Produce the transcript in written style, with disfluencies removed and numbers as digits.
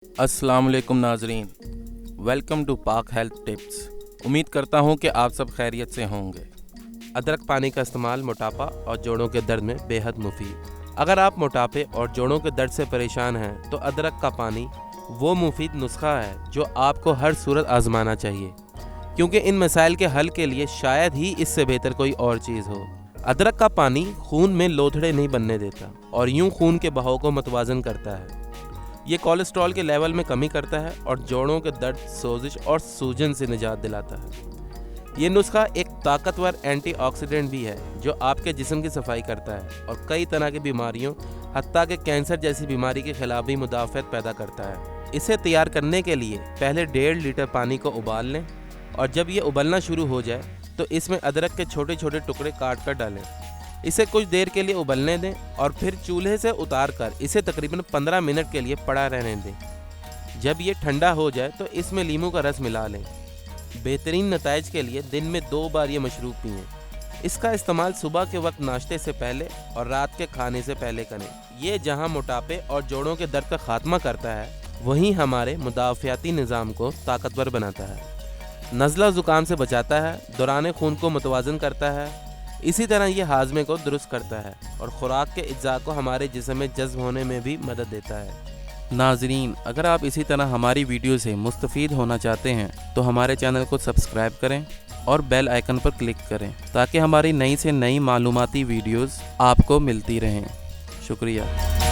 अस्सलाम वालेकुम नाजरीन, वेलकम टू पाक हेल्थ टिप्स। उम्मीद करता हूँ कि आप सब खैरियत से होंगे। अदरक पानी का इस्तेमाल मोटापा और जोड़ों के दर्द में बेहद मुफीद। अगर आप मोटापे और जोड़ों के दर्द से परेशान हैं तो अदरक का पानी वो मुफीद नुस्खा है जो आपको हर सूरत आजमाना चाहिए, क्योंकि इन मसाइल के हल के लिए शायद ही इससे बेहतर कोई और चीज़ हो। अदरक का पानी खून में लोथड़े नहीं बनने देता और यूं खून के बहाव को मतवाजन करता है। ये कोलेस्ट्रॉल के लेवल में कमी करता है और जोड़ों के दर्द, सोजिश और सूजन से निजात दिलाता है। ये नुस्खा एक ताकतवर एंटीऑक्सीडेंट भी है जो आपके जिस्म की सफाई करता है और कई तरह की बीमारियों, हत्ता कि कैंसर जैसी बीमारी के खिलाफ भी मुदाफ़त पैदा करता है। इसे तैयार करने के लिए पहले 1.5 लीटर पानी को उबाल लें और जब ये उबलना शुरू हो जाए तो इसमें अदरक के छोटे छोटे टुकड़े काट कर डालें। इसे कुछ देर के लिए उबलने दें और फिर चूल्हे से उतार कर इसे तकरीबन 15 मिनट के लिए पड़ा रहने दें। जब ये ठंडा हो जाए तो इसमें नींबू का रस मिला लें। बेहतरीन नताइज के लिए दिन में 2 बार ये मशरूब पिएं। इसका इस्तेमाल सुबह के वक्त नाश्ते से पहले और रात के खाने से पहले करें। ये जहां मोटापे और जोड़ों के दर्द का खात्मा करता है, वहीं हमारे मुदाफ़ियाती निज़ाम को ताकतवर बनाता है, नज़ला ज़ुकाम से बचाता है, दौरान खून को मुतवाज़न करता है। इसी तरह ये हाजमे को दुरुस्त करता है और ख़ुराक के अज्जा को हमारे जिस्म में जज्ब होने में भी मदद देता है। नाजरीन, अगर आप इसी तरह हमारी वीडियो से मुस्तफ़ीद होना चाहते हैं तो हमारे चैनल को सब्सक्राइब करें और बेल आइकन पर क्लिक करें ताकि हमारी नई से नई मालूमाती वीडियोज़ आपको मिलती रहें। शुक्रिया।